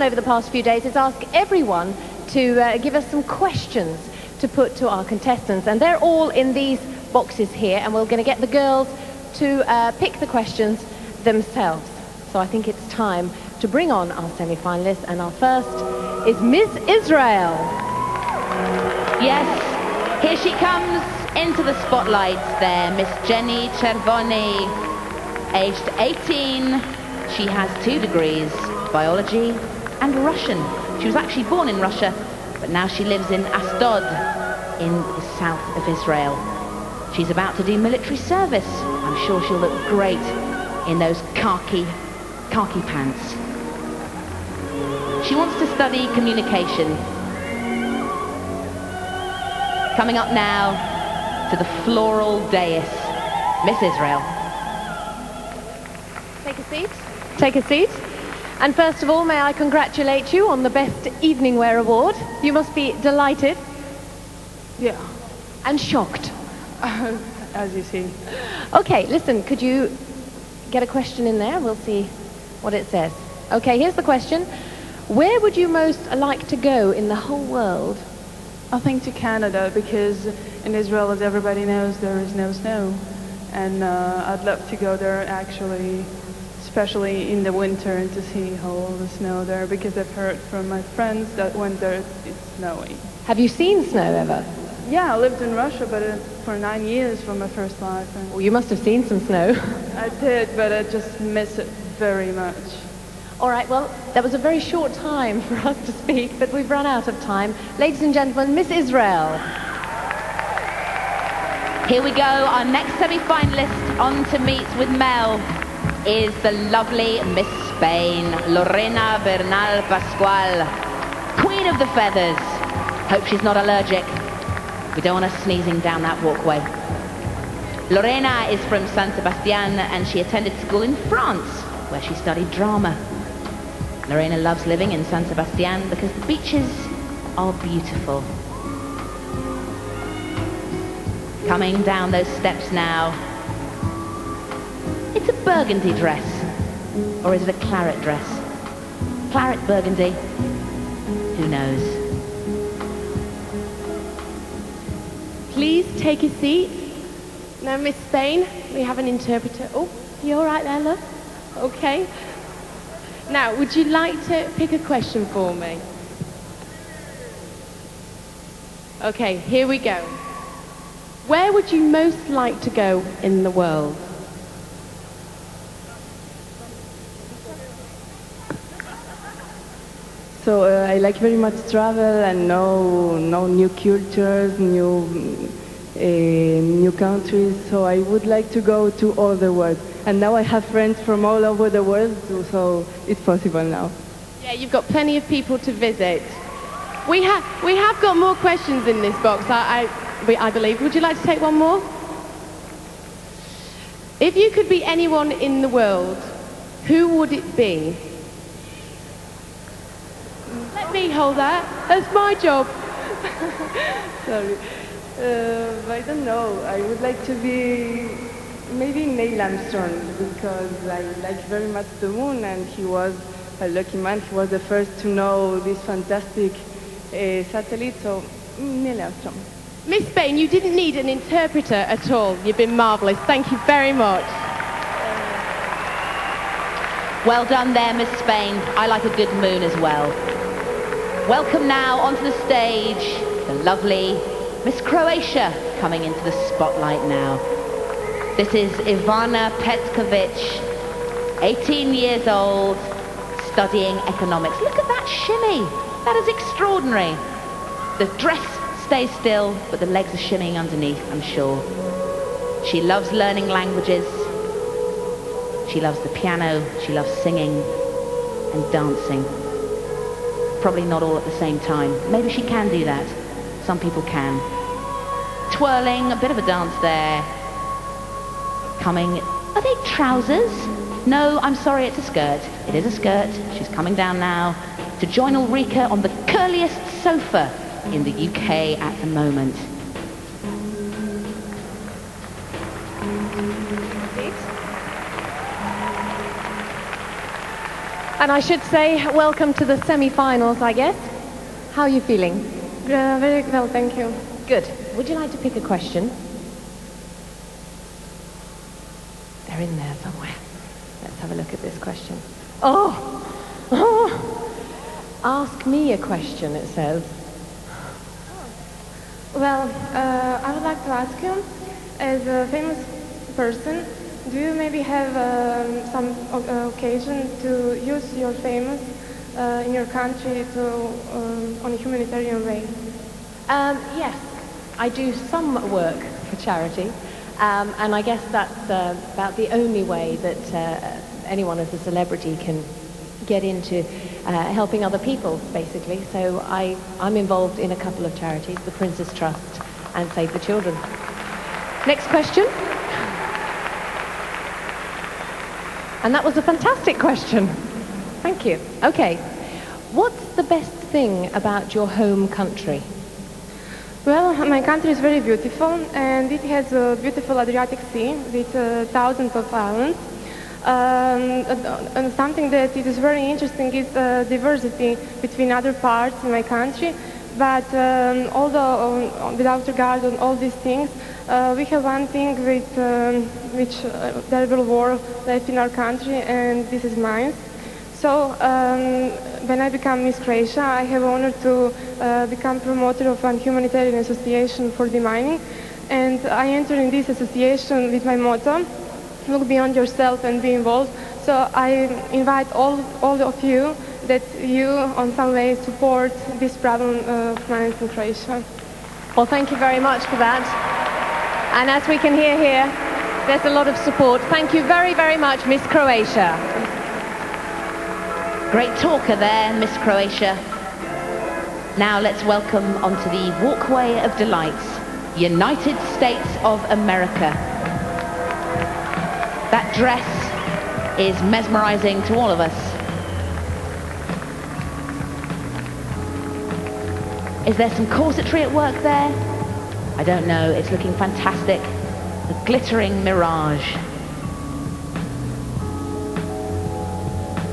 over the past few days is ask everyone to give us some questions to put to our contestants, and they're all in these boxes here, and we're going to get the girls to pick the questions themselves. So I think it's time to bring on our semi-finalists, and our first is Miss Israel. Yes, here she comes into the spotlight there, Miss Jenny Chervoni, aged 18. She has 2 degrees, biology and Russian. She was actually born in Russia, but now she lives in Ashdod, in the south of Israel. She's about to do military service. I'm sure she'll look great in those khaki pants. She wants to study communication. Coming up now to the floral dais, Miss Israel. Take a seat. Take a seat. And first of all, may I congratulate you on the Best Evening Wear Award. You must be delighted. Yeah, And shocked. as you see. Okay, listen, could you get a question in there? We'll see what it says. Okay, here's the question. Where would you most like to go in the whole world? I think to Canada, because in Israel, as everybody knows, there is no snow. And I'd love to go there actually, especially in the winter, and to see all the snow there, because I've heard from my friends that when there it's snowing. Have you seen snow ever? Yeah, I lived in Russia, but for 9 years for my first life. And Well, you must have seen some snow. I did, but I just miss it very much. All right, well, that was a very short time for us to speak, but we've run out of time. Ladies and gentlemen, Miss Israel. Here we go, our next semi-finalist on to meet with Mel is the lovely Miss Spain, Lorena Bernal Pascual, Queen of the Feathers. Hope she's not allergic. We don't want her sneezing down that walkway. Lorena is from San Sebastian, and she attended school in France, where she studied drama. Lorena loves living in San Sebastian because the beaches are beautiful. Coming down those steps now. It's a burgundy dress. Or is it a claret dress? Claret burgundy? Who knows? Please take a seat. Now, Miss Spain, we have an interpreter. Oh, you all right there, love? Okay. Now, would you like to pick a question for me? Okay, here we go. Where would you most like to go in the world? So I like very much travel and know new cultures, new countries. So I would like to go to all the world. And now I have friends from all over the world, so it's possible now. Yeah, you've got plenty of people to visit. We have got more questions in this box, I believe. Would you like to take one more? If you could be anyone in the world, who would it be? Let me hold that. That's my job. Sorry. I don't know. I would like to be maybe Neil Armstrong, because I like very much the moon, and he was a lucky man. He was the first to know this fantastic satellite, so Neil Armstrong. Miss Spain, you didn't need an interpreter at all. You've been marvellous. Thank you very much. Well done there, Miss Spain. I like a good moon as well. Welcome now onto the stage, the lovely Miss Croatia coming into the spotlight now. This is Ivana Petkovic, 18 years old, studying economics. Look at that shimmy. That is extraordinary. The dress stays still, but the legs are shimmying underneath, I'm sure. She loves learning languages. She loves the piano. She loves singing and dancing. Probably not all at the same time. Maybe she can do that. Some people can. Twirling, a bit of a dance there. Coming, are they trousers? No, I'm sorry, it's a skirt. It is a skirt. She's coming down now to join Ulrika on the curliest sofa in the UK at the moment. And I should say, welcome to the semi-finals, I guess. How are you feeling? Very well, thank you. Good. Would you like to pick a question? They're in there somewhere. Let's have a look at this question. Oh! Ask me a question, it says. Well, I would like to ask you, as a famous person, do you maybe have some occasion to use your famous in your country on a humanitarian way? Yes, I do some work for charity, and I guess that's about the only way that anyone as a celebrity can get into helping other people, basically. So I'm involved in a couple of charities, the Prince's Trust and Save the Children. Next question. And that was a fantastic question. Thank you. Okay. What's the best thing about your home country? Well, my country is very beautiful, and it has a beautiful Adriatic Sea with thousands of islands. And something that it is very interesting is diversity between other parts in my country. But although without regard on all these things, we have one thing with which terrible war left in our country, and this is mines. So when I become Miss Croatia, I have honor to become promoter of a humanitarian association for demining, and I enter in this association with my motto: look beyond yourself and be involved. So I invite all of you that you, on some way, support this problem of mines in Croatia. Well, thank you very much for that. And as we can hear here, there's a lot of support. Thank you very, very much, Miss Croatia. Great talker there, Miss Croatia. Now let's welcome onto the Walkway of Delights, United States of America. That dress is mesmerizing to all of us. Is there some corsetry at work there? I don't know, it's looking fantastic. A glittering mirage.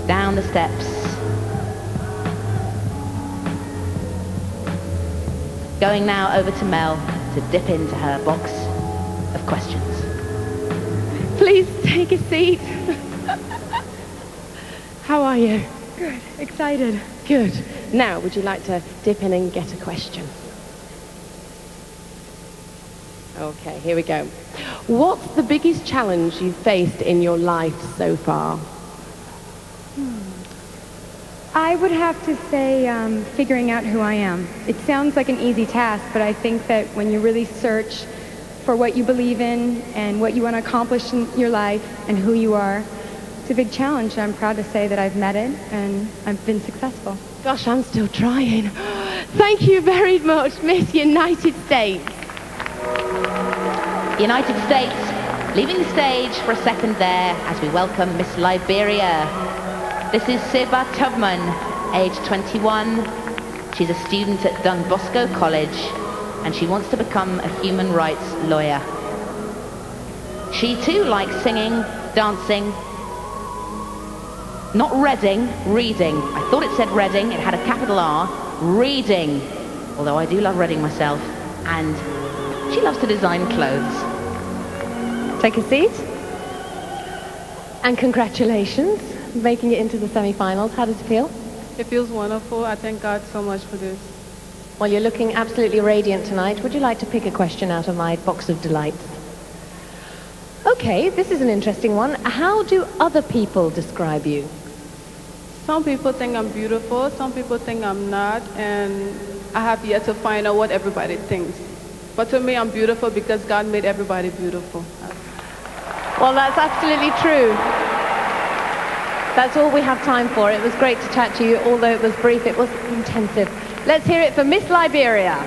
Down the steps. Going now over to Mel to dip into her box of questions. Please take a seat. How are you? Good. Excited. Good. Now, would you like to dip in and get a question? Okay, here we go. What's the biggest challenge you've faced in your life so far? I would have to say figuring out who I am. It sounds like an easy task, but I think that when you really search for what you believe in and what you want to accomplish in your life and who you are, it's a big challenge. I'm proud to say that I've met it and I've been successful. Gosh, I'm still trying. Thank you very much, Miss United States. United States, leaving the stage for a second there as we welcome Miss Liberia. This is Siba Tubman, age 21. She's a student at Don Bosco College, and she wants to become a human rights lawyer. She too likes singing, dancing. Not Reading, reading. I thought it said Reading, it had a capital R. Reading. Although I do love Reading myself. And she loves to design clothes. Take a seat. And congratulations, making it into the semi-finals. How does it feel? It feels wonderful. I thank God so much for this. Well, you're looking absolutely radiant tonight. Would you like to pick a question out of my box of delights? Okay, this is an interesting one. How do other people describe you? Some people think I'm beautiful, some people think I'm not, and I have yet to find out what everybody thinks. But to me, I'm beautiful because God made everybody beautiful. Well, that's absolutely true. That's all we have time for. It was great to chat to you, although it was brief, it was intensive. Let's hear it for Miss Liberia.